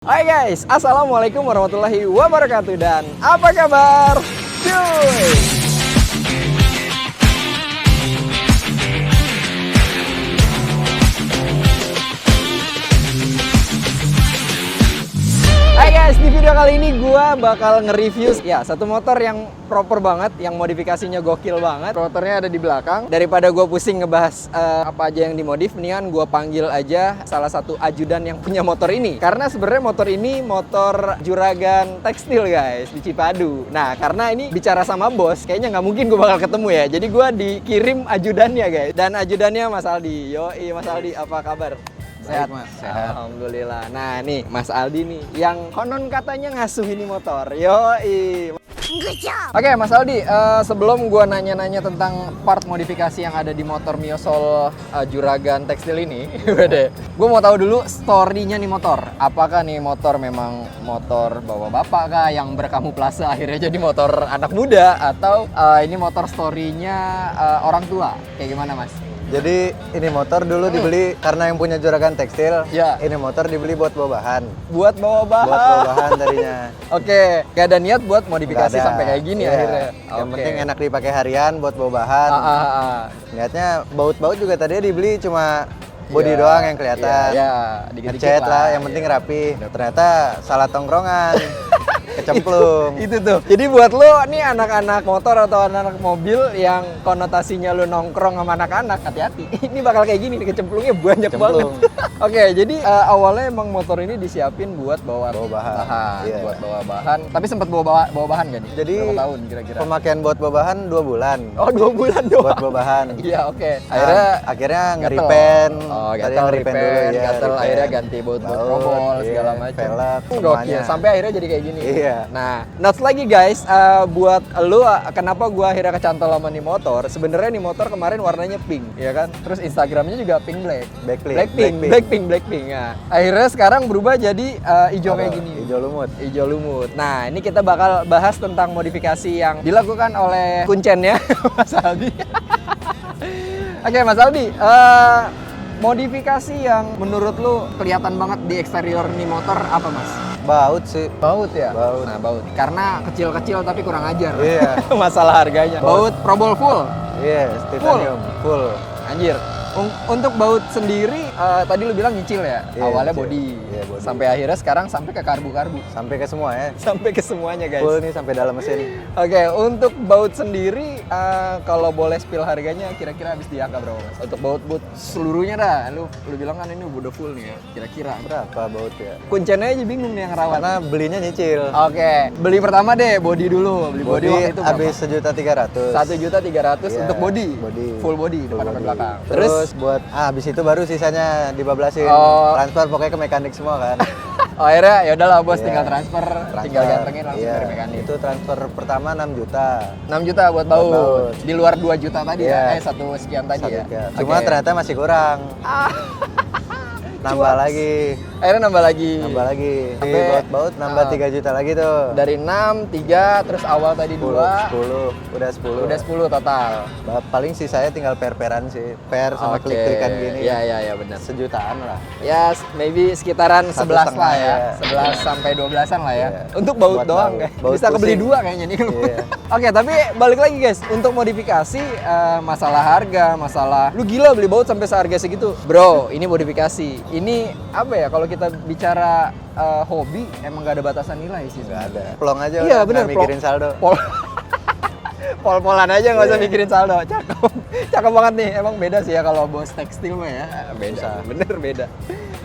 Hai guys, assalamualaikum warahmatullahi wabarakatuh dan apa kabar? Cuy! Hai guys, di video kali ini gua bakal nge-review ya satu motor yang proper banget, yang modifikasinya gokil banget. Motornya ada di belakang. Daripada gua pusing ngebahas apa aja yang dimodif, mendingan gua panggil aja salah satu ajudan yang punya motor ini. Karena sebenarnya motor ini motor juragan tekstil guys di Cipadu. Nah, karena ini bicara sama bos, kayaknya nggak mungkin gua bakal ketemu ya. Jadi gua dikirim ajudannya guys. Dan ajudannya Mas Aldi. Yoi, Mas Aldi, apa kabar? Sehat Mas, sehat. Alhamdulillah. Nah nih Mas Aldi nih, yang konon katanya ngasuh ini motor. Yoi. Oke Mas Aldi, sebelum gua nanya-nanya tentang part modifikasi yang ada di motor Miosol juragan tekstil ini, gue mau tahu dulu story-nya nih motor. Apakah nih motor memang motor bawa bapak kah yang berkamuflase akhirnya jadi motor anak muda, atau ini motor story-nya orang tua? Kayak gimana Mas? Jadi ini motor dulu dibeli karena yang punya juragan tekstil. Ya. Ini motor dibeli buat bawa bahan. Buat bawa bahan. Buat bawa bahan tadinya. Oke, gak ada niat buat modifikasi Nggak ada. sampai kayak gini Iya. akhirnya. Yang Oke. penting enak dipakai harian buat bawa bahan. Niatnya baut-baut juga tadinya dibeli cuma body Iya, doang yang kelihatan. Iya, dikit-dikit Ngecat lah, yang penting iya. rapi. Ternyata salah tongkrongan. Kecemplung. Itu tuh. Jadi buat lo nih anak-anak motor atau anak-anak mobil yang konotasinya lo nongkrong sama anak-anak, hati-hati. Ini bakal kayak gini nih, kecemplungnya banyak Kecemplung. banget. Oke, jadi awalnya emang motor ini disiapin buat bawa bahan. Iya. buat bawa bahan. Tapi sempat bawa bahan gak nih? Jadi berapa tahun kira-kira? pemakaian buat bawa bahan 2 bulan. Oh, 2 bulan doang. Buat bawa bahan. Iya, oke. Akhirnya gatel. ngeripen. Oh, Tadi gatel, ngeripen dulu ya. gatel, repair. akhirnya ganti baut robol segala macam. Velg, Gokil, semuanya. sampai akhirnya jadi kayak gini. Iya. Nah, notes lagi guys, buat lu kenapa gua akhirnya kecantol sama nih motor? Sebenarnya nih motor kemarin warnanya pink, ya kan? Terus Instagramnya juga pink black. Blackpink. Ya. Akhirnya sekarang berubah jadi hijau kayak gini. Hijau lumut. Hijau lumut. Nah, ini kita bakal bahas tentang modifikasi yang dilakukan oleh kuncennya Mas Aldi. Oke, Mas Aldi, modifikasi yang menurut lu kelihatan banget di eksterior nih motor apa Mas? Baut sih. Baut ya? Baut. Nah, baut. Karena kecil-kecil tapi kurang ajar. Iya. Masalah harganya. Baut probol full. Iya, titanium full. Anjir. Untuk baut sendiri, tadi lu bilang nyicil ya? Iya, Awalnya nyicil. body. Iya, body. Sampai akhirnya sekarang sampai ke karbu-karbu. Sampai ke semua ya. Sampai ke semuanya guys. Full nih sampai dalam mesin. Oke, untuk baut sendiri, kalau boleh spill harganya kira-kira habis di angka berapa Mas? Untuk baut seluruhnya dah, lu bilang kan ini udah full nih ya, kira-kira. Berapa baut ya? Kuncennya aja bingung nih yang rawat. Karena belinya nyicil. Oke, beli pertama deh body dulu. Beli body waktu itu berapa? habis 1.300.000. 1.300.000 Iya, untuk body. body. Full body Full depan sampai body. belakang. Terus buat habis itu baru sisanya dibablasin. Oh. Transfer pokoknya ke mekanik semua kan. akhirnya ya udahlah bos, Iya. tinggal transfer, tinggal gantengin langsung Iya. dari mekanik. Itu transfer pertama 6 juta. 6 juta buat Buat baut. baut. Di luar 2 juta tadi Iya. ya. 1 sekian tadi ya. Cuma Oke. ternyata masih kurang. Nambah Cuaks. lagi. Akhirnya nambah lagi. Nambah lagi. Di Sampai- baut-baut nambah 3 juta lagi tuh. Dari 6, 3, terus awal tadi 2, 10. Udah 10. udah 10 total. Paling sisanya tinggal per-peran sih. Per sama Oke. klik-klikan gini. Iya benar. Sejutaan lah. Ya, maybe sekitaran 11 lah ya. Iya. 11 sampai 12-an lah ya. Iya. Untuk baut Buat doang baut. kayak. Baut Bisa kebeli pusing. 2 kayaknya nih. Iya. Oke, tapi balik lagi guys, untuk modifikasi masalah harga, masalah lu gila beli baut sampai seharga segitu. Bro, ini modifikasi. Ini apa ya, kalau kita bicara hobi emang gak ada batasan nilai sih. Nggak ada. Plong aja Iya, udah, bener, nggak mikirin saldo. Pol-polan aja nggak usah Iya. mikirin saldo. Cakep banget nih. Emang beda sih ya kalau bos tekstil mah ya. Beda, bener beda.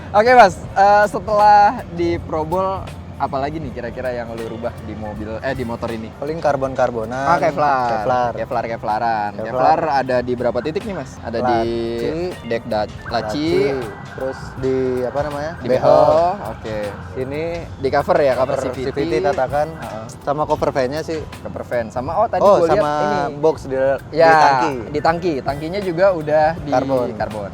Oke Mas, setelah di Probol apalagi nih kira-kira yang lu rubah di di motor ini? Paling karbon-karbonan. Kevlar. Kevlar. Kevlaran. Kevlar. Kevlar ada di berapa titik nih Mas? Ada di deck laci, Terus di apa namanya? di beho. Oke. Ini Di cover ya, cover CVT CVT, tatakan. Heeh. Sama cover fan-nya sih. cover fan sama tadi Oh, gue lihat sama ini. box di Ya, tangki. di tangki. Tangkinya juga udah di Karbon.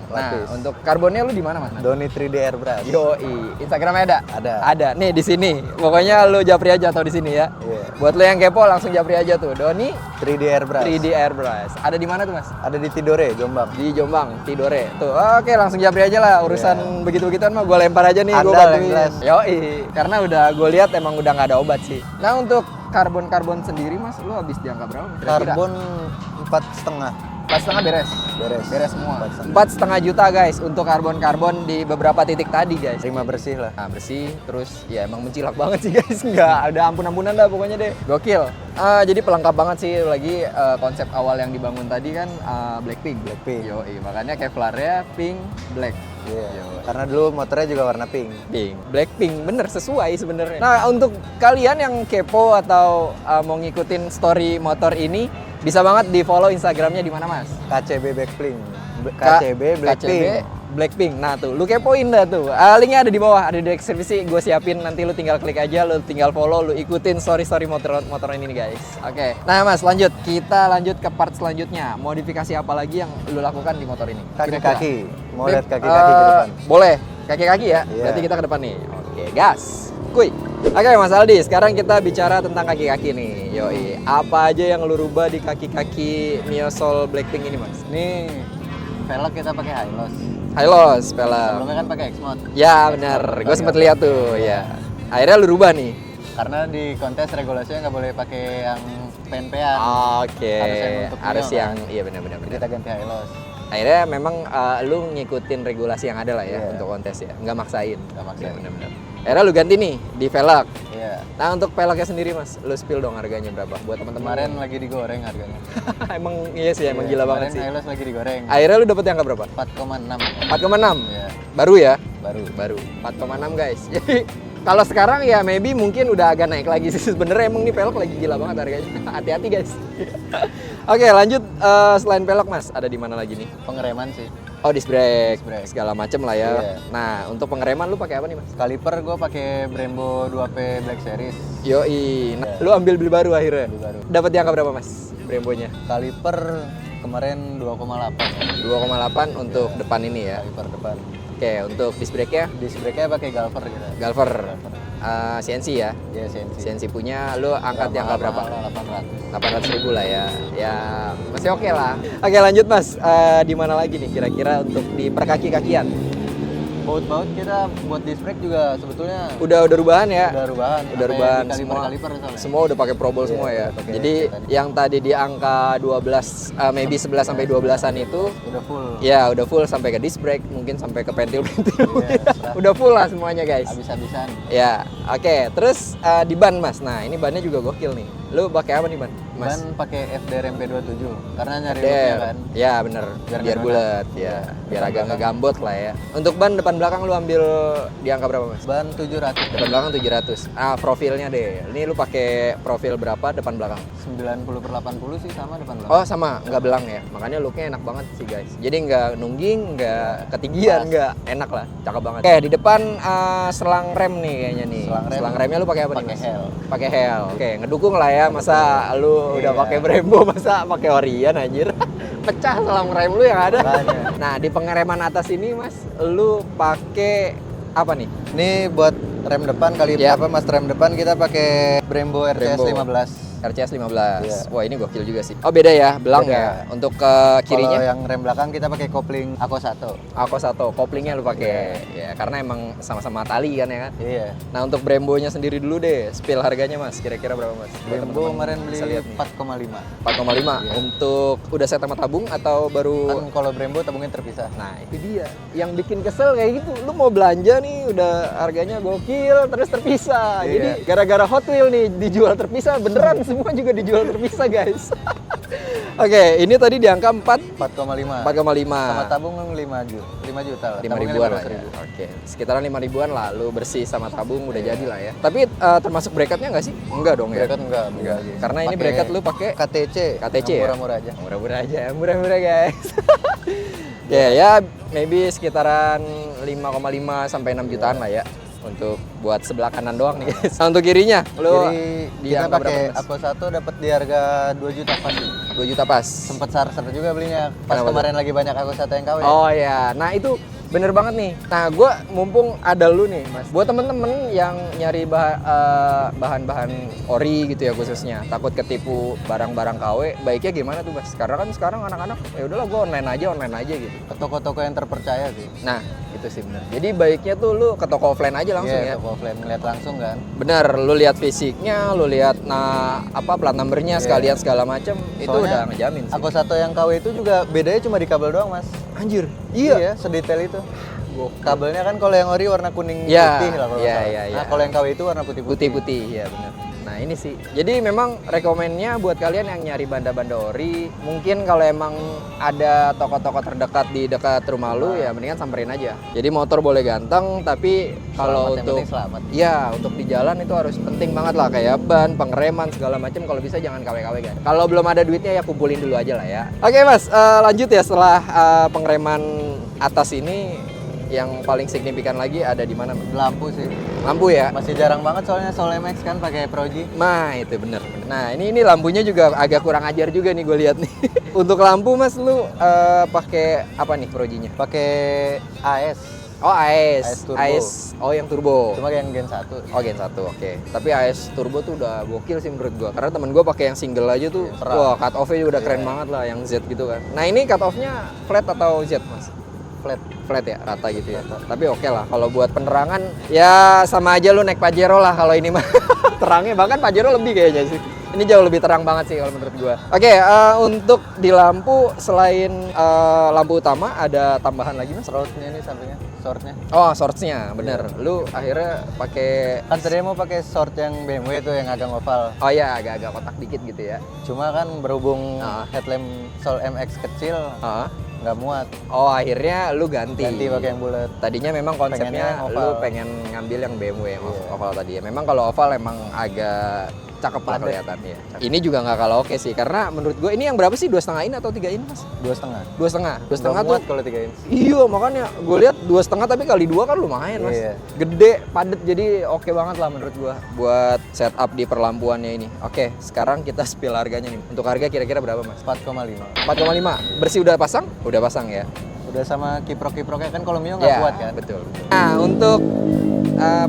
Nah, Lapis. untuk karbonnya lu di mana, Mas? Doni 3D Airbrush. Yoi. Instagramnya ada? Ada. Ada. Nih di sini. Pokoknya lu japri aja atau di sini ya. Iya. Buat lo yang kepo langsung japri aja tuh. Doni 3D Airbrush. 3D Airbrush. Ada di mana tuh, Mas? Ada di Tidore, Jombang. Di Jombang, Tidore. Tuh, oke langsung japri aja lah. Urusan begitu-begituan mah gue lempar aja nih, gue Andal yang bantuin. jelas. Yoi, karena udah gue lihat emang udah nggak ada obat sih. Nah untuk karbon sendiri Mas, lu habis di angka berapa? Kira-kira? Karbon 4,5. 4,5 beres? Beres Semua. 4,5. 4,5 juta guys untuk karbon di beberapa titik tadi guys. Terima bersih lah. Nah, bersih, terus ya emang mencilak banget sih guys. Nggak ada ampun-ampunan dah pokoknya deh. Gokil. Jadi pelengkap banget sih lagi konsep awal yang dibangun tadi kan Blackpink. Yoi, makanya Kevlarnya pink, black. Iya. Karena dulu motornya juga warna pink. Blackpink, bener sesuai sebenarnya. Nah untuk kalian yang kepo atau mau ngikutin story motor ini, bisa banget di follow Instagramnya di mana Mas? KCB Blackpink. KCB Blackpink. Blackpink. Nah tuh, lu kepoin dah tuh. Linknya ada di bawah, ada di deskripsi. Gue siapin, nanti lu tinggal klik aja, lu tinggal follow, lu ikutin story motor ini nih guys. Oke. Nah Mas, kita lanjut ke part selanjutnya. Modifikasi apa lagi yang lu lakukan di motor ini? Kaki-kaki. Mau lihat kaki-kaki ke depan. Boleh, kaki-kaki ya. Iya. Berarti kita ke depan nih. Oke, gas. Kuy. Oke Mas Aldi, sekarang kita bicara tentang kaki-kaki nih. Yoi, apa aja yang lu rubah di kaki-kaki Miosol Blackpink ini Mas? Nih, velg kita pakai Hilos. Hilos, velg. Sebelumnya kan pakai X-Mode. Ya benar, gue sempet lihat tuh ya. Akhirnya lu rubah nih. Karena di kontes regulasinya nggak boleh pakai yang PNP-an. Oke, harus yang iya benar-benar. Kita ganti Hilos. Akhirnya memang lu ngikutin regulasi yang ada lah ya Iya. untuk kontes ya, nggak maksain. Nggak maksain. Ya, benar-benar. Akhirnya lu ganti nih di velg. Iya. Nah untuk velgnya sendiri Mas, lu spill dong harganya berapa buat teman-teman. Kemarin lagi digoreng harganya. Emang iya sih, emang gila banget sih. Kemarin Hilos lagi digoreng. Akhirnya lu dapet yang berapa? 4,6. 4,6. Iya. Baru ya? Baru. 4,6 guys. Jadi kalau sekarang ya maybe mungkin udah agak naik lagi sih. Sebenarnya emang nih velg lagi gila banget harganya. Hati-hati guys. Oke, lanjut selain velg Mas, ada di mana lagi nih? Pengereman sih. Oh, disc brake. Disc brake. Segala macem lah ya. Iya. Nah, untuk pengereman lu pakai apa nih Mas? Kaliper gue pakai Brembo 2P Black Series. Yoi. Nah, Iya. lu ambil beli baru akhirnya. Beli baru. Dapat yang berapa Mas? Brembonya? Kaliper kemarin 2,8. 2,8 untuk depan ini ya. Kaliper depan. Oke, untuk disc brake-nya Disc brake-nya pakai Galver gitu. Galver. CNC ya. Iya, CNC. CNC punya lu angkat yang berapa? 800. 800.000 lah ya. Ya masih oke lah. Oke lanjut Mas. Di mana lagi nih kira-kira untuk di perkaki-kakian? Baut-baut kita buat disc brake juga sebetulnya Udah rubahan ya? udah rubahan. Udah rubahan Kaliper semua. kaliper soalnya. Semua udah pakai probol Iya, semua ya. udah pakai Jadi tadi. yang tadi di angka 12 maybe 11 sampai 12-an itu Udah full. ya udah full sampai ke disc brake, mungkin sampai ke pentil-pentil. Iya, serah. Udah full lah semuanya guys. Habis-habisan. Ya, oke. Terus di ban Mas. Nah, ini bannya juga gokil nih. Lu pakai apa nih ban? Mas. Ban pakai FDR MP27 karena nyari looknya kan. Ya bener, Biar biar nggak bulat donat. ya, Iya. biar Depan agak belakang. ngegambot lah ya. Untuk ban depan belakang lu ambil di angka berapa Mas? Ban 700. Depan belakang 700. Profilnya deh. Ini lu pakai profil berapa depan belakang? 90/80 sih sama depan belakang. Oh sama, nggak belang ya. Makanya looknya enak banget sih guys. Jadi nggak nungging, nggak ketinggian, Pas. nggak enak lah, cakep banget. Oke di depan selang rem nih kayaknya nih. Selang rem remnya lu pakai apa nih pakai Mas? Hell. Pakai Hell. Oke ngedukung lah ya. Masa lu udah Iya. pakai Brembo, masa pakai Orion anjir. Pecah selang rem lu yang ada. Makanya. Nah di pengereman atas ini Mas, lu pakai apa nih? Ini buat rem depan kali Ya. apa mas rem depan kita pakai Brembo RCS Brembo. 15. RCS 15. Iya. Wah ini gokil juga sih. Oh beda ya, belang Beda. ya. Untuk ke kirinya? Kalau yang rem belakang kita pakai kopling Ako 1. Aku satu, koplingnya lu pakai. Ya, karena emang sama-sama tali kan ya kan. Iya. Nah, untuk Brembo-nya sendiri dulu deh. Spill harganya Mas, kira-kira berapa Mas? Buat Brembo teman-teman kemarin beli bisa lihat nih. 4,5. 4,5 Iya. untuk udah set sama tabung atau baru. Kan kalau Brembo tabungnya terpisah. Nah, itu dia. Yang bikin kesel kayak gitu. Lu mau belanja nih udah harganya gokil terus terpisah. Iya. Jadi gara-gara Hot Wheel nih dijual terpisah, beneran semua juga dijual terpisah, guys. Oke, ini tadi di angka 4,5. 4,5. Sama tabung 5 juta. 5 juta lah. 5 Tabungnya ribuan lah 500.000. ya. Oke, sekitaran 5 ribuan lah. Lu bersih sama tabung udah jadi lah ya. Tapi termasuk bracket-nya nggak sih? Enggak dong ya. Bracket enggak. Karena ini Pakai bracket lu pakai KTC. KTC yang ya? Murah-murah aja. Murah-murah aja, murah-murah guys. Ya, maybe sekitaran 5,5 sampai 6 jutaan lah ya. Untuk buat sebelah kanan doang nih guys. Nah, untuk kirinya, lu Jadi di kita angka pakai berapa, Mas? Ako 1 dapat di harga 2 juta pas sih. 2 juta pas. Sempet sar juga belinya pas Kenapa tuh? kemarin lagi banyak Ako 1 yang KW. Oh ya, nah itu Bener banget nih. Nah, gue mumpung ada lu nih, Mas. Buat temen-temen yang nyari bahan-bahan ori gitu ya khususnya, takut ketipu barang-barang KW, baiknya gimana tuh, Mas? Karena kan sekarang anak-anak ya udahlah gue online aja gitu. Ke toko-toko yang terpercaya sih. Nah, itu sih bener. Jadi baiknya tuh lu ke toko offline aja langsung ya. Toko offline ngeliat langsung kan. Bener, lu lihat fisiknya, lu lihat plat nomornya sekalian segala macem, itu udah ngejamin sih. Aku satu yang KW itu juga bedanya cuma di kabel doang, Mas. Anjir. Iya, sedetail itu. Kabelnya kan kalau yang ori warna kuning Ya, putih lah kalau iya, nggak salah. iya, iya. Nah, kalau yang KW itu warna putih-putih. Putih-putih, ya benar. Nah ini sih, jadi memang rekomennya buat kalian yang nyari banda-banda ori, mungkin kalau emang ada toko-toko terdekat di dekat rumah lu, ya mendingan samperin aja. Jadi motor boleh ganteng, tapi kalau Selamat, yang untuk penting selamat. ya untuk di jalan itu harus penting banget lah, kayak ban, pengereman segala macam. Kalau bisa jangan KW-KW kan. Kalau belum ada duitnya ya kumpulin dulu aja lah ya. Oke Mas, lanjut ya setelah pengereman atas ini. Yang paling signifikan lagi ada di mana? Lampu sih. Lampu ya? Masih jarang banget soalnya Soul MX kan pakai Proji. Nah itu bener. Nah ini lampunya juga agak kurang ajar juga nih gue lihat nih. Untuk lampu Mas lu pakai apa nih Projinya? Pakai AS. Oh AS. AS turbo. AS. Oh yang turbo. Cuma yang Gen 1. Oh Gen 1 oke. Tapi AS turbo tuh udah gokil sih menurut gua. Karena temen gua pakai yang single aja tuh, wah cut off-nya juga udah keren banget lah yang Z gitu kan. Nah ini cut off-nya flat atau Z Mas? Flat ya, rata gitu ya. Tapi oke lah, kalau buat penerangan ya sama aja lu naik Pajero lah kalau ini mah. Terangnya bahkan Pajero lebih kayaknya sih. Ini jauh lebih terang banget sih kalau menurut gua. Oke, untuk di lampu selain lampu utama ada tambahan lagi Mas? Shroud-nya ini sampingnya, short-nya. Oh, shorts-nya, bener. Lu akhirnya pakai Kan tadinya mau pakai short yang BMW itu yang agak oval. oh iya, agak-agak kotak dikit gitu ya. Cuma kan berhubung headlamp Soul MX kecil, nggak muat. Oh, akhirnya lu ganti Pakai yang bulat. Tadinya memang konsepnya Pengennya lu oval. pengen ngambil yang BMW yang oval tadi ya. Memang kalau oval emang agak cakep lah kelihatannya. Ini juga nggak kalah oke sih, karena menurut gue ini yang berapa sih, 2,5 in atau 3 in Mas? 2,5. 2,5 tuh. Muat kalau 3 inch. Iya makanya gue lihat 2,5 tapi kali 2 kan lumayan Mas. Iya. Gede, padet, jadi oke banget lah menurut gue buat setup di perlampuannya ini. Oke, sekarang kita spill harganya nih. Untuk harga kira-kira berapa Mas? 4,5. 4,5. Bersih udah pasang? Udah pasang ya. Udah sama kiprok-kiproknya kan kalau Mio nggak Ya, kuat kan? betul. Nah, untuk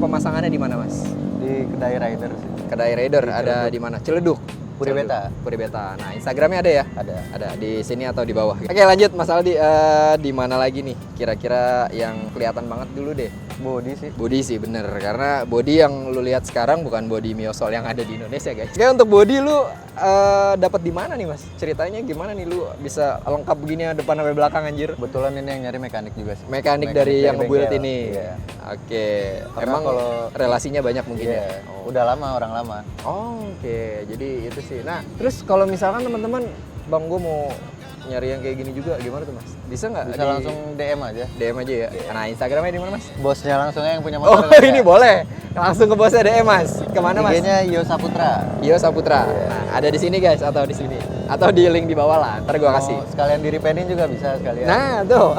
pemasangannya di mana Mas? Di kedai rider sih. Kedai Raider ada di mana? Ciledug. Puri Beta. Puri Beta. Nah, Instagramnya ada ya? Ada. Ada di sini atau di bawah. Oke, lanjut Mas Aldi. Di mana lagi nih? Kira-kira yang kelihatan banget dulu deh. Body sih. Body sih bener, karena body yang lu lihat sekarang bukan body Mio Soul yang ada di Indonesia guys. Oke, untuk body lu dapat di mana nih Mas? Ceritanya gimana nih lu bisa lengkap begini depan sampai belakang anjir? Kebetulan ini yang nyari mekanik juga sih. Mekanik dari yang nge-build bengkel. ini. Iya. Oke. Karena Emang kalau relasinya banyak mungkin Iya. ya? Udah lama, orang lama. Oh, oke. Jadi itu sih. Nah, terus kalau misalkan teman-teman, Bang, gue mau nyari yang kayak gini juga, gimana tuh Mas? Bisa nggak? Bisa langsung DM aja. DM aja ya? Nah, Instagramnya di mana Mas? Bosnya langsungnya yang punya Oh, motor. kan, ini ya? boleh. Langsung ke bosnya DM Mas. Kemana Mas? IG-nya Yo Saputra. Yo Saputra. Nah, ada di sini guys atau di sini? Atau di link di bawah lah. Ntar gua kasih. Mau sekalian di repainting juga bisa sekalian. Nah, tuh.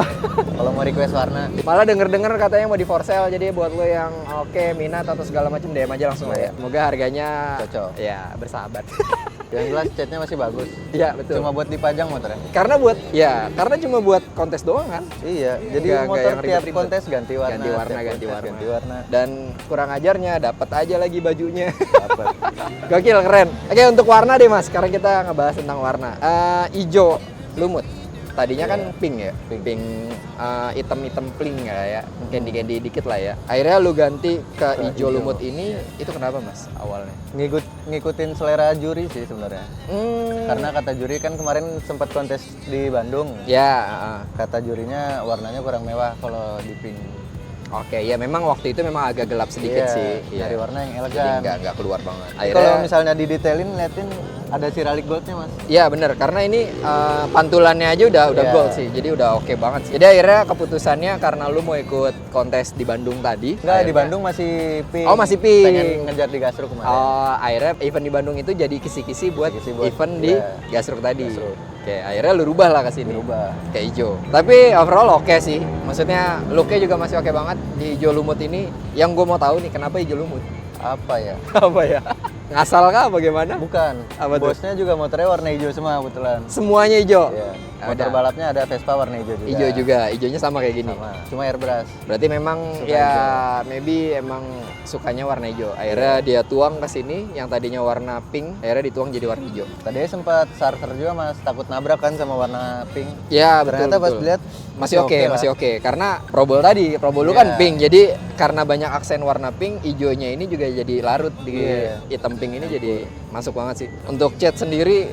Kalau mau request warna. Malah denger-denger katanya mau di for sale, jadi buat lo yang oke minat atau segala macam DM aja langsung lah ya. Semoga harganya Cocok. Ya, bersahabat. Yang jelas catnya masih bagus. Iya, betul. Cuma buat dipajang motornya. Karena cuma buat kontes doang kan. Iya, jadi Nggak motor yang tiap ribet-ribet. kontes ganti warna. Ganti warna, tiap ganti kontes warna. ganti warna. Dan kurang ajarnya dapat aja lagi bajunya. Dapat. Gokil, keren. Oke, untuk warna deh Mas. Sekarang kita ngebahas tentang warna. Ijo lumut. Tadinya kan pink ya, pink hitam-hitam pink ya, candy-candy dikit lah ya. Akhirnya lu ganti ke hijau lumut ini, itu kenapa Mas awalnya? Ngikutin selera juri sih sebenarnya. Karena kata juri kan kemarin sempat kontes di Bandung. Ya, Kata jurinya warnanya kurang mewah kalau di pink. oke, ya memang waktu itu memang agak gelap sedikit Iya, sih. Cari warna yang Jadi elegan. nggak keluar banget. Kalau misalnya didetailin liatin ada siralik goldnya Mas. Iya bener, karena ini pantulannya aja udah Iya. gold sih, jadi udah oke banget sih. Jadi akhirnya keputusannya karena lu mau ikut kontes di Bandung tadi. Enggak, di akhirnya- Bandung masih pink. Oh, masih pink. Pengen ngejar di Gasruk kemarin. Oh, akhirnya event di Bandung itu jadi kisi-kisi buat Kisi-kisi buat, event di iya. Gasruk tadi. Gasruk. Oke, akhirnya lu rubah lah ke sini. Berubah. Ke hijau. Tapi overall oke sih. Maksudnya looknya juga masih oke banget di hijau lumut ini. Yang gue mau tahu nih, kenapa hijau lumut? Apa ya? Apa ya? Ngasal kah bagaimana? Bukan. Apa tuh? Bosnya juga motornya warna hijau semua kebetulan. Semuanya hijau? Iya. Motor balapnya ada Vespa warna hijau juga. Hijau juga, hijaunya sama kayak gini? Sama, cuma airbrush. Berarti memang Suka ya hijau. maybe emang sukanya warna hijau. Akhirnya dia tuang ke sini, yang tadinya warna pink, akhirnya dituang jadi warna hijau. Tadinya sempat starter juga mas, takut nabrak kan sama warna pink. Ya betul. Ternyata pas betul. dilihat masih oke, lah. masih oke. Karena Probol tadi, Probol lu kan Iya. pink. Jadi karena banyak aksen warna pink, hijaunya ini juga jadi larut di Iya. hitam pink ini jadi masuk banget sih. Untuk cat sendiri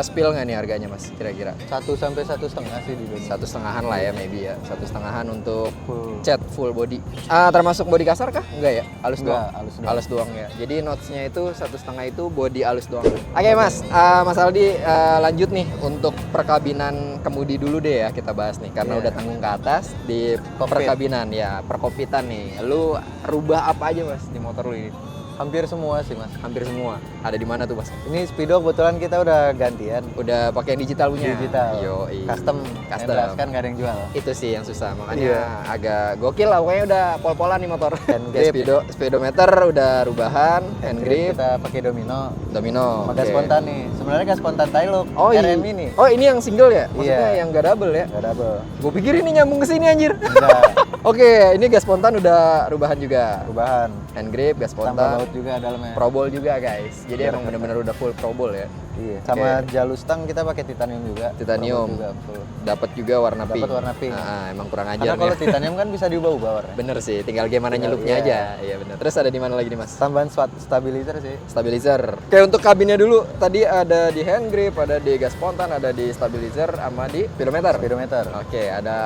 spill nggak nih harganya mas kira-kira? 1 sampai 1,5 sih di Indonesia. 1,5 lah ya maybe ya. 1,5 untuk Full. cat full body. Termasuk body kasar kah? Enggak ya? Halus Enggak, doang. halus doang. Halus doang ya. Jadi notesnya itu 1,5 itu body halus doang. Oke mas, Mas Aldi lanjut nih untuk perkabinan kemudi dulu deh ya kita bahas nih karena Iya. udah tanggung ke atas di Kokpit. perkabinan ya perkopitan nih. Lu rubah apa aja mas di motor lu ini? Hampir semua sih mas. Hampir semua. Ada di mana tuh mas? Ini Speedo kebetulan kita udah gantian. Udah pakai yang digital punya. Digital. Yoi. Custom. Custom. Endless kan nggak ada yang jual. Itu sih yang susah makanya Iya. agak gokil lah pokoknya udah pol-polan nih motor. Hand Kayak grip. speedometer udah rubahan, hand grip, Kita pakai domino. domino. Sama gas oke. spontan nih. Sebenarnya gas spontan Tailuk. Oh, RM ini. Oh, ini yang single ya? Maksudnya Iya. yang gak double ya? Nggak double. Gue pikir ini nyambung ke sini anjir. Enggak. Oke, ini gas spontan udah rubahan juga. Perubahan. Hand grip, gas Tambah spontan, baut juga dalamnya. probol juga guys. Jadi Biar emang kata. bener-bener udah full probol ya. Iya. Sama jalur stang kita pakai titanium juga. Titanium. Probol juga full. Dapat juga warna Dapat pink. warna pink. Emang kurang ajar Karena kalau nih. titanium kan bisa diubah-ubah warnanya. Bener sih, tinggal gimana Tinggal, nyelupnya iya. aja. Iya bener. Terus ada di mana lagi nih mas? Tambahan stabilizer sih. Stabilizer. Kayak untuk kabinnya dulu, tadi ada di hand grip, ada di gas spontan, ada di stabilizer, sama di speedometer. Speedometer. Oke, ada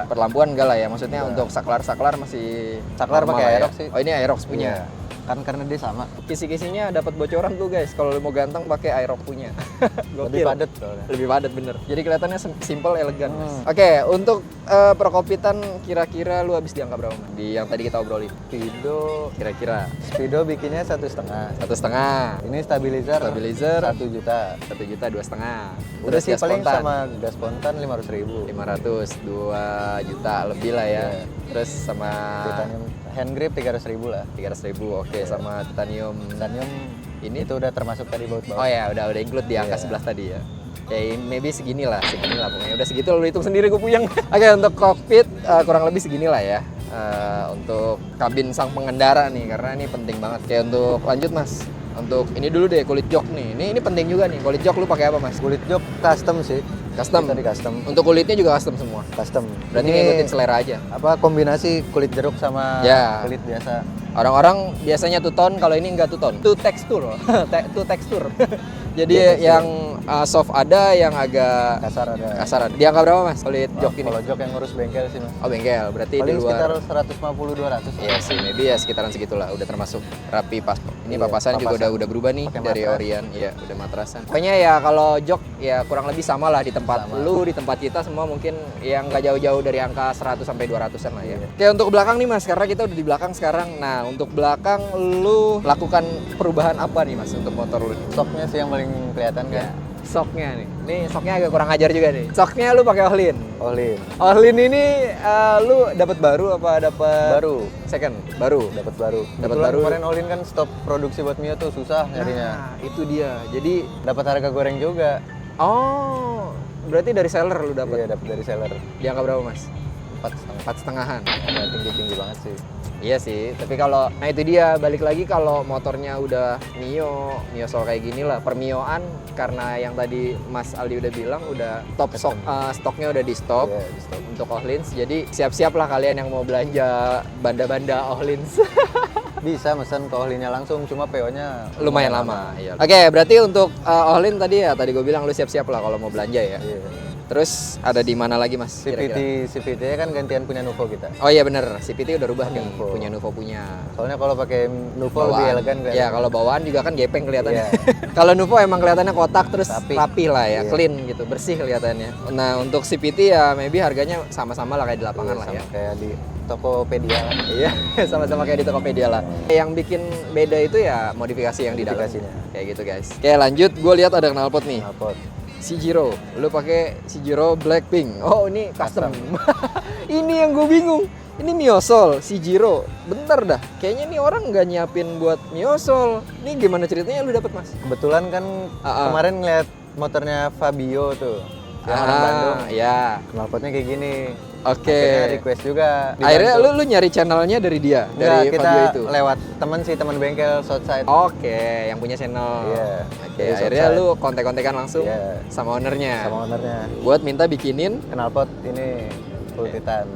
perlampuan enggak lah ya? Maksudnya Enggak. untuk saklar-saklar masih Saklar normal pakai lah ya? Aerox sih. Oh, ini Aerox punya. Iya. Kan karena dia sama. Kisi-kisinya dapat bocoran tuh guys. Kalau mau ganteng pakai Aerox punya. Lebih Gokil. padat soalnya. Lebih padat bener. Jadi kelihatannya simple, elegan. Mas. Hmm. Oke, untuk perkopitan kira-kira lu habis di angka berapa? Mas? Di yang tadi kita obrolin. Speedo. Kira-kira Speedo bikinnya 1,5. 1,5. Ini stabilizer. Stabilizer. 1 juta. 1 juta 2,5. Udah sih gas paling spontan. sama gas spontan 500.000. 500, 2 juta lebih lah ya. Iya. Terus sama Titanium hand grip 300.000 lah. 300.000, oke. Iya. Sama titanium. Titanium Ini itu udah termasuk tadi baut-baut. Oh ya, udah include di angka Iya. sebelah tadi ya. Ya maybe segini lah pokoknya. Udah segitu lu hitung sendiri gue puyeng. Oke, untuk cockpit kurang lebih segini lah ya. Untuk kabin sang pengendara nih, karena ini penting banget. Kayak untuk lanjut mas, untuk ini dulu deh kulit jok nih. Ini penting juga nih. Kulit jok lu pakai apa mas? Kulit jok custom sih. Custom. Kita di custom. Untuk kulitnya juga custom semua. Custom. Berarti Ini ngikutin selera aja. apa kombinasi kulit jeruk sama Ya. kulit biasa. Orang-orang biasanya two tone, kalau ini enggak two tone. Two tekstur. Two tekstur. Jadi Two tekstur. yang soft ada, yang agak Kasar ada. kasar ada. Di angka berapa mas kulit jok ini? Kalau jok yang ngurus bengkel sih mas. Oh bengkel, berarti Paling di sekitar luar. 150-200. Iya sih, maybe ya sekitaran segitulah. Udah termasuk rapi pas. Ini Iya, papasan juga papasan. udah berubah nih Pakai dari matras. Orion. Iya, udah matrasan. Pokoknya ya kalau jok ya kurang lebih sama lah di tempat Sama. lu, di tempat kita semua mungkin yang nggak jauh-jauh dari angka 100 sampai 200-an lah ya. Iya. Oke, untuk belakang nih Mas, karena kita udah di belakang sekarang. Nah, untuk belakang lu lakukan perubahan apa nih Mas untuk motor lu? Soknya sih yang paling kelihatan Ya, kan. soknya nih. Ini soknya agak kurang ajar juga nih. Soknya lu pakai Ohlin. Olin. Ohlin ini lu dapat baru apa dapat Baru. second? Baru. Dapat baru. Dapat Kebetulan baru. Kemarin Olin kan stop produksi buat Mio tuh susah nyarinya. Nah, itu dia. Jadi Dapat harga goreng juga. oh, berarti dari seller lu dapat. Iya, dapat dari seller. Di angka berapa, Mas? 4,5. 4,5-an. Nggak tinggi-tinggi banget sih. Iya sih, tapi kalau nah itu dia balik lagi kalau motornya udah Mio Soul kayak gini lah, permioan karena yang tadi Mas Aldi udah bilang udah top stoknya udah di stop Iya, di stop. untuk Ohlins. Jadi siap-siap lah kalian yang mau belanja banda-banda Ohlins. Bisa mesen ke Ohlinnya langsung, cuma PO-nya Lumayan lama. Iya. Oke, berarti untuk Ohlin tadi ya tadi gue bilang lu siap-siap lah kalau mau belanja ya. Iya. Terus ada di mana lagi Mas? kira-kira? CVT kan gantian punya Nuvo kita. Oh iya bener, CVT udah rubah nih, Nuvo. punya Nuvo punya. Soalnya kalau pakai Nuvo lebih elegan kan. Ya kalau bawaan juga kan gepeng kelihatannya. Iya. Kalau Nuvo emang kelihatannya kotak terus Rapi. rapi lah ya, Iya. clean gitu, bersih kelihatannya. Nah untuk CVT ya maybe harganya sama-sama lah kayak di lapangan lah ya. Sama kayak di Tokopedia lah. Iya, sama-sama kayak di Tokopedia lah. Yang bikin beda itu ya modifikasi yang di dalam. Modifikasinya. Kayak gitu guys. Oke lanjut, gue lihat ada knalpot nih. Knalpot. Shijiro, lu pakai Shijiro Blackpink. Oh ini custom. Ini yang gue bingung. Ini Miosol, si Jiro. Bentar dah, kayaknya nih orang nggak nyiapin buat Miosol. Ini gimana ceritanya lu dapet mas? Kebetulan kan kemarin ngeliat motornya Fabio tuh. Yang orang Bandung. Ya. Knalpotnya kayak gini. Oke. Akhirnya request juga. Akhirnya lu nyari channelnya dari dia, dari kita Fabio itu. lewat teman bengkel Southside. Oke, yang punya channel. Iya. Oke, Dari akhirnya Southside. lu kontek-kontekan langsung Iya. sama ownernya. Sama ownernya. Buat minta bikinin Knalpot ini full titan.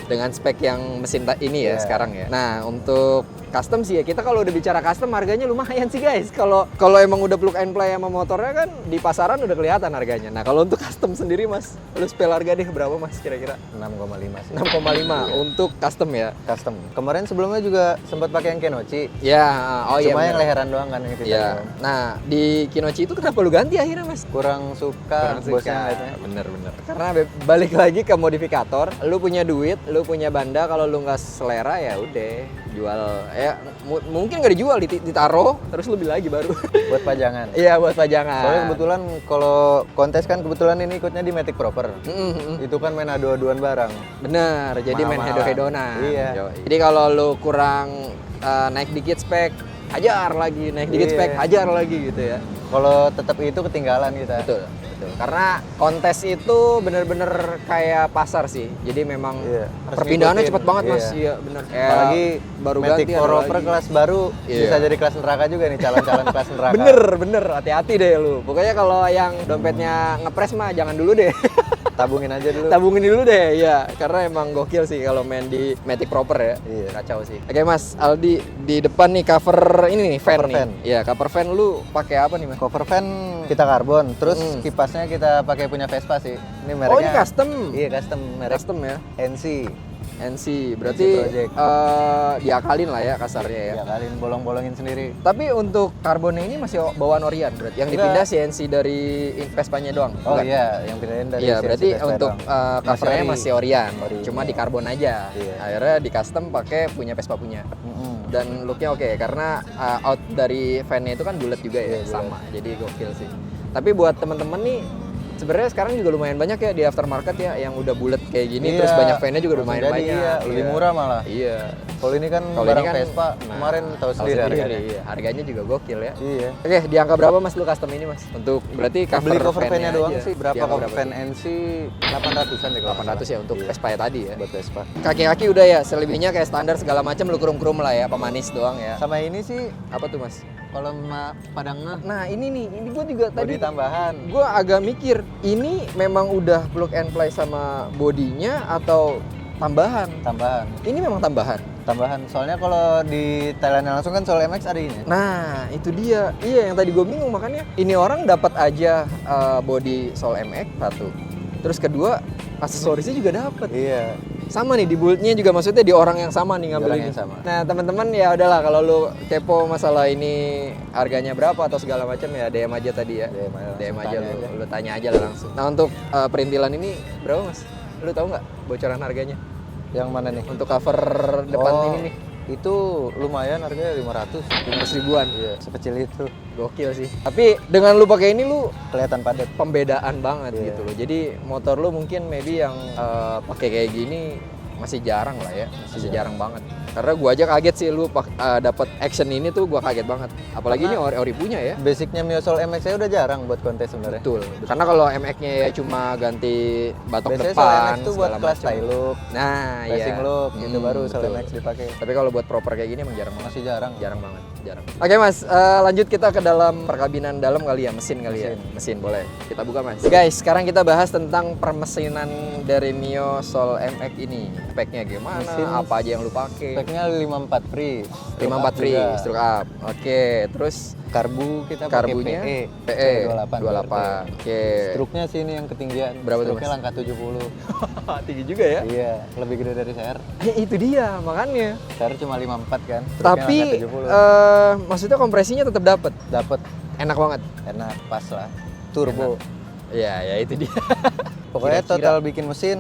dengan spek yang mesin ini ya Iya. sekarang ya. Nah, untuk custom sih ya, kita kalau udah bicara custom harganya lumayan sih guys. Kalau emang udah plug and play sama motornya kan di pasaran udah kelihatan harganya. Nah, kalau untuk custom sendiri mas, lu spell harga deh berapa mas kira-kira? 6,5 sih. 6,5 untuk custom ya. Custom. Kemarin sebelumnya juga sempat pakai yang Kenochi. Ya, oh iya. Cuma yang bener. leheran doang kan yang titan. Iya. Nah, di Kinochi itu kenapa lu ganti akhirnya mas? Kurang suka bosnya ngeliatnya. Bener. Karena balik lagi ke modifikator, lu punya duit, lu punya banda, kalau lu nggak selera ya udah jual ya mungkin nggak dijual, ditaruh terus lu beli lagi baru. Buat pajangan. Iya buat pajangan. Soalnya kebetulan kalau kontes kan kebetulan ini ikutnya di Matic Proper. Itu kan main adu-aduan barang. Bener, jadi main Mahal-mahalan. hedo-hedonan. Iya. Yoi. Jadi kalau lu kurang naik dikit spek, hajar lagi, naik dikit Iya. spek, hajar lagi gitu ya. Kalau tetap itu ketinggalan kita. Betul. Karena kontes itu bener-bener kayak pasar sih. Jadi memang Iya, harus perpindahannya ngikutin. cepet banget mas. Iya. Iya bener. Apalagi baru Matic ganti ada Proper lagi. kelas baru Iya. bisa jadi kelas neraka juga nih, calon-calon kelas neraka. Bener, hati-hati deh lu. Pokoknya kalau yang dompetnya ngepres mah jangan dulu deh. Tabungin aja dulu. Tabungin dulu deh, ya. Karena emang gokil sih kalau main di Matic Proper ya. Iya. Kacau sih. Oke mas, Aldi di depan nih cover ini nih, fan Cover nih. fan. Iya, cover fan lu pakai apa nih mas? Cover fan kita karbon, terus kipasnya kita pakai punya Vespa sih. Ini mereknya. Oh ini custom? Iya custom, merek Custom ya? NC. NC, berarti Project. diakalin lah ya kasarnya ya. Ya kalian bolong-bolongin sendiri. Tapi untuk karbonnya ini masih bawaan Orion berarti. Yang dipindah CNC dari Vespanya doang. Oh bukan? iya, yang pindahin dari Iya, CNC berarti Vespa untuk doang. covernya masih Orion. Ori. Cuma di karbon aja. Iya. Akhirnya di custom pakai punya Vespa punya. Mm-mm. Dan looknya oke karena out dari fan-nya itu kan bulat juga ya, Iya, bulat. sama. Jadi gokil sih. Tapi buat temen-temen nih sebenarnya sekarang juga lumayan banyak ya di aftermarket ya yang udah bulat kayak gini, Iya, terus banyak fan-nya juga langsung lumayan jadi, banyak. iya, lebih murah malah. Iya. Kalau ini kan Kalau barang ini kan, Vespa kemarin tahu sendiri harganya. Iya. Harganya juga gokil ya. Iya. Oke, di angka berapa mas lu custom ini mas? Untuk berarti cover Beli cover fan-nya doang aja. sih, Di berapa angka cover fan NC 800-an deh kalau 800 ya untuk Iya. Vespa ya tadi ya. buat Vespa. Kaki-kaki udah ya, selebihnya kayak standar segala macam lu krum-krum lah ya, pemanis doang ya. Sama ini sih Apa tuh mas? kalau padangnya Nah ini nih, ini gue juga tadi bodi tambahan. gue agak mikir, ini memang udah plug and play sama bodinya atau tambahan? Tambahan. Ini memang tambahan. Tambahan. Soalnya kalau di Thailand langsung kan Soul MX ada ini. Nah itu dia, iya yang tadi gue bingung makanya. Ini orang dapat aja body Soul MX satu, terus kedua aksesorisnya juga dapat. Iya. Sama nih di build-nya juga, maksudnya di orang yang sama nih ngambil Orang ini. yang sama. Nah teman-teman ya udahlah, kalau lu kepo masalah ini harganya berapa atau segala macam ya DM aja tadi ya. DM aja lu tanya aja lah langsung. Nah untuk perintilan ini berapa mas? Lu tahu nggak bocoran harganya? Yang mana nih? Untuk cover depan Oh, ini nih, Itu lumayan harganya 500. 500 ribuan. Iya, sekecil itu. Gokil sih. Tapi dengan lu pakai ini lu Kelihatan padat. pembedaan banget Iya. gitu loh. Jadi motor lu mungkin maybe yang pakai kayak gini masih jarang lah ya, masih jarang banget. Karena gua aja kaget sih lu dapat action ini tuh, gua kaget banget. Apalagi ini ori punya ya. Basicnya Miosol MX saya udah jarang buat kontes sebenarnya. Betul. Karena kalau MX-nya ya cuma ganti batok Biasanya depan, Soul MX tuh buat segala kelas macam. style look, Nah, iya. racing look, itu baru Soul betul. MX dipakai. Tapi kalau buat proper kayak gini emang jarang banget. Masih jarang. Jarang banget, jarang. Oke mas, lanjut kita ke dalam perkabinan dalam kali ya, mesin kali ya. Mesin boleh. Kita buka mas. Guys, sekarang kita bahas tentang permesinan dari Mio Soul MX ini. Speknya gimana? Mesin Apa aja yang lu pakai? Speknya 54 free. 54 free, juga. stroke up. Oke, terus Karbu kita pakai karbunya PE 28. 28. Oke. Struknya sini yang ketinggian. Berapa tuh, Struknya Mas? langkah 70. Tinggi juga ya. Iya, lebih gede dari CR. Itu dia, makanya. CR cuma 54 kan. Struknya Tapi langkah 70. maksudnya kompresinya tetap dapat. Dapat Enak banget. enak pas lah. Turbo. Iya, ya itu dia. Pokoknya Kira-kira total bikin mesin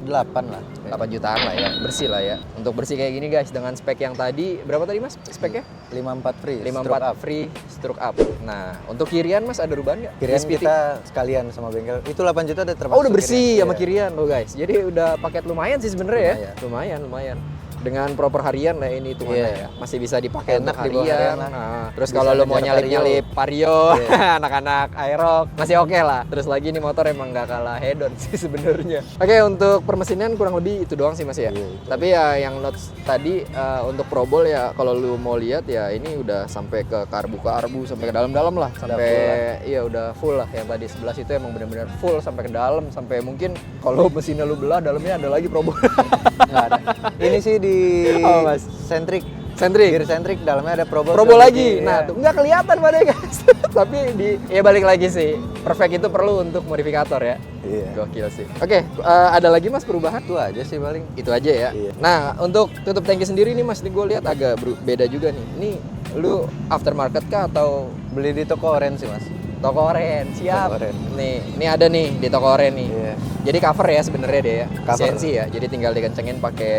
8 lah. 8 jutaan lah ya, bersih lah ya. Untuk bersih kayak gini guys, dengan spek yang tadi, berapa tadi mas speknya? 54 free. 54 free, stroke up. Nah, untuk kirian mas ada perubahan nggak? Kirian SPT? kita sekalian sama bengkel. Itu 8 juta udah termasuk. Oh udah bersih sama Iya. kirian loh guys. Jadi udah paket lumayan sih sebenarnya ya. Lumayan. Dengan proper harian lah ini hitungannya Iya. ya. Masih bisa dipakai Enak untuk di bawah harian. harian lah. Nah, terus Bisa kalau lo mau ngejar nyalip-nyalip vario, Iya. anak-anak aerox masih oke lah. Terus lagi nih motor emang nggak kalah head on sih sebenarnya. Oke, untuk permesinan kurang lebih itu doang sih mas ya. Iya, itu. Tapi ya yang notes tadi untuk probol ya kalau lu mau lihat ya ini udah sampai ke karbu sampai ke dalam-dalam lah. Sampai iya udah full lah. Yang tadi 11 itu emang benar-benar full sampai ke dalam, sampai mungkin kalau mesinnya lu belah dalamnya ada lagi probol. Nggak ada. Ini sih di Oh, Mas. Centric. Sentrik. Gear Centric dalamnya ada probol. Probol lagi. Iya. Nah, tuh nggak kelihatan padahal guys. Tapi ya balik lagi sih. Perfect itu perlu untuk modifikator ya. Iya. Gokil sih. Oke, ada lagi mas perubahan? Itu aja sih paling. Itu aja ya. Iya. Nah, untuk tutup tangki sendiri nih mas, nih gue lihat agak beda juga nih. Ini lu aftermarket kah atau Beli di toko orange sih, Mas. toko oren? Siap. Toko oren. Nih, ini ada nih di toko oren nih. Iya. Jadi cover ya sebenarnya dia ya. Cover. CNC ya. Jadi tinggal dikencengin pakai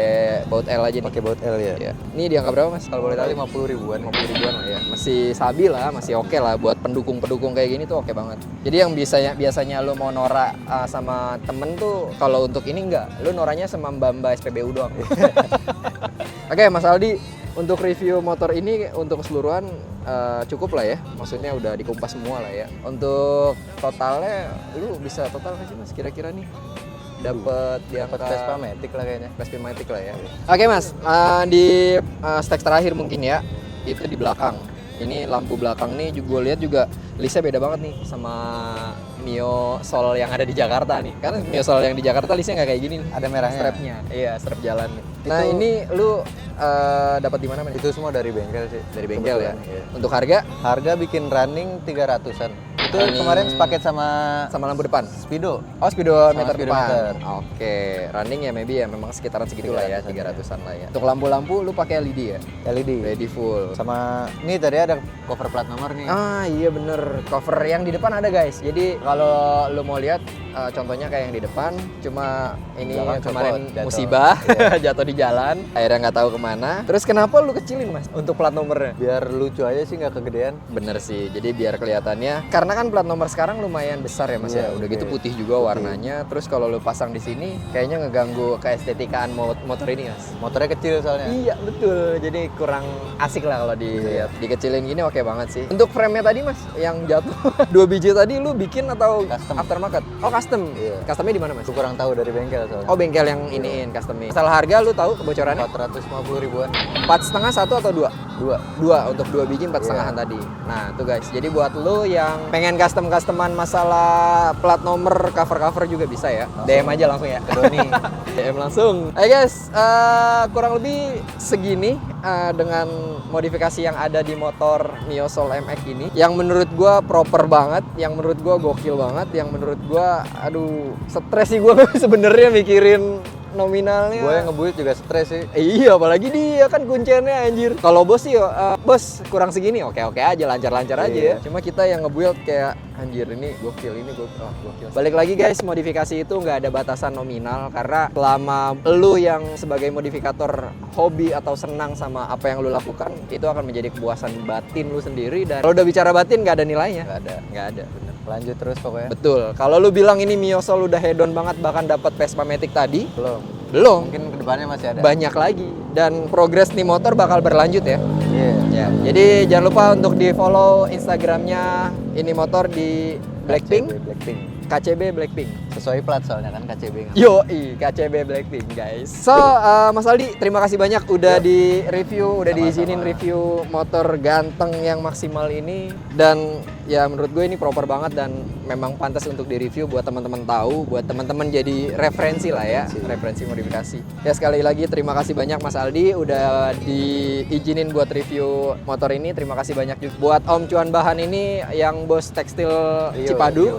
baut L aja nih. Pakai baut L ya. Iya. Ini di angka berapa mas? Kalau boleh tahu? 50 ribuan. 50 ribuan lah ya. Masih stabil lah, masih oke lah buat pendukung-pendukung kayak gini tuh oke banget. Jadi yang biasanya lu mau norak sama temen tuh kalau untuk ini enggak, lu noranya sama mbak-mbak SPBU doang. Oke, Mas Aldi, untuk review motor ini untuk keseluruhan cukup lah ya. Maksudnya udah dikumpas semua lah ya. Untuk totalnya lu bisa total nggak sih Mas kira-kira nih? Dapat di Dapat angka Vespa Matic lah kayaknya. Vespa Matic lah ya. Oke Mas, di stage terakhir mungkin ya, itu di belakang. Ini lampu belakang nih gue lihat juga listnya beda banget nih sama Mio Soul yang ada di Jakarta nih. Karena Mio Soul yang di Jakarta listnya nggak kayak gini nih. Ada merahnya. Strapnya. Iya, strap jalan nih. Nah Itu- ini lu dapat di mana Mas? Itu semua dari bengkel sih. Dari bengkel ya. Kebetulan, iya. Untuk harga Harga bikin running 300-an. Itu Running. kemarin sepaket sama sama lampu depan. Speedo. Oh, speedometer Sama depan. speedometer. Oke, running ya maybe ya memang sekitaran segitu lah ya, 300-an lah ya. Untuk lampu-lampu lu pakai LED ya? LED. LED full. Sama ini tadi ada cover plat nomor nih. Ah iya bener, cover yang di depan ada guys. Jadi kalau lu mau lihat contohnya kayak yang di depan, cuma ini Belakang kemarin copot, jatuh. musibah Iya. jatuh di jalan, akhirnya nggak tahu kemana. Terus kenapa lu kecilin mas untuk plat nomornya? Biar lucu aja sih, nggak kegedean. Bener sih, jadi biar kelihatannya. Karena kan plat nomor sekarang lumayan besar ya mas ya. Iya, Udah oke. gitu putih juga warnanya. Terus kalau lu pasang di sini, kayaknya ngeganggu keestetikaan motor ini mas. Motornya kecil soalnya. Iya betul, jadi kurang asik lah kalau Iya. dikecilin gini oke banget sih. Untuk frame-nya tadi mas, yang jatuh 2 biji tadi lu bikin atau Custom. aftermarket? Oh custom, Iya. customnya di mana mas? Aku kurang tahu dari bengkel soalnya. Oh bengkel yang iniin customnya. Masalah harga lu tahu kebocorannya? 450 ribuan. 4,5 1 atau 2? 2. 2 untuk 2 biji 4,5 Iya. tadi. Nah tuh guys, jadi buat lu yang pengen customan masalah plat nomor cover juga bisa ya. DM aja langsung ya. Ke Doni. DM langsung. Guys, kurang lebih segini dengan modifikasi yang ada di motor Mio Soul MX ini. Yang menurut gua proper banget, yang menurut gua gokil banget, yang menurut gua aduh stres sih gua sebenarnya mikirin nominalnya. Gue yang ngebuit juga stres sih. Iya, apalagi dia kan kunciannya anjir. Kalau bos sih, bos kurang segini, oke aja, lancar-lancar aja ya. Iya. Cuma kita yang nge-build kayak anjir ini gokil, ini gokil. Balik lagi guys, modifikasi itu nggak ada batasan nominal karena selama lu yang sebagai modifikator hobi atau senang sama apa yang lu lakukan, itu akan menjadi kepuasan batin lu sendiri. Dan kalau udah bicara batin nggak ada nilainya. Nggak ada, bener. Lanjut terus pokoknya. Betul. Kalau lu bilang ini Mio Soul udah hedon banget, bahkan dapat Vespa Matic tadi, belum. Mungkin kedepannya masih ada. Banyak lagi dan progres nih motor bakal berlanjut ya. Iya. Ya, jadi jangan lupa untuk di follow Instagramnya ini motor di Blackpink, KCB Blackpink. Sesuai plat soalnya kan KCB. Yoi, KCB Blackpink guys. So, Mas Aldi, terima kasih banyak udah di review, udah Sama-sama. diizinin review motor ganteng yang maksimal ini. Dan ya menurut gue ini proper banget dan memang pantas untuk di review buat teman-teman tahu, buat teman-teman jadi referensi lah ya, referensi modifikasi. Ya sekali lagi terima kasih banyak Mas Aldi udah diizinin buat review motor ini. Terima kasih banyak juga buat Om Cuan Bahan ini yang bos tekstil Iyo, Cipadu. iyo.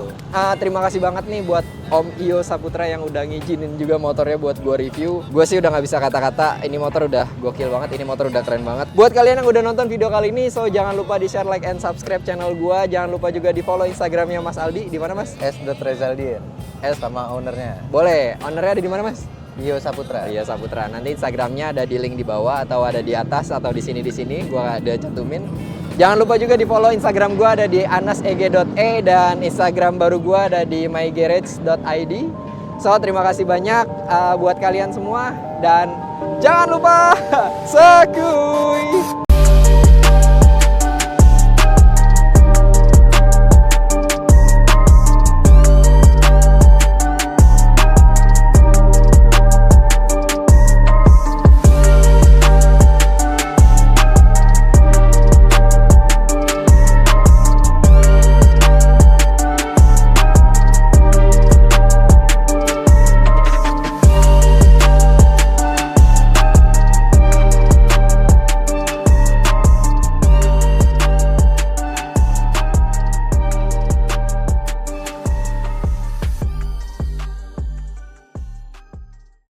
Terima terima kasih banget nih buat Om Iyo Saputra yang udah ngizinin juga motornya buat gue review. Gue sih udah nggak bisa kata-kata, ini motor udah gokil banget, ini motor udah keren banget. Buat kalian yang udah nonton video kali ini, so jangan lupa di share, like, and subscribe channel gue. Jangan lupa juga di follow Instagramnya Mas Aldi. Di mana Mas? S.Rezaldian. S sama ownernya. Boleh. Ownernya ada di mana Mas? Iyo Saputra. Iya Saputra. Nanti Instagramnya ada di link di bawah atau ada di atas atau di sini gue ada cantumin. Jangan lupa juga di follow Instagram gue ada di anaseg.e dan Instagram baru gue ada di mygarage.id. So terima kasih banyak buat kalian semua dan jangan lupa sekui.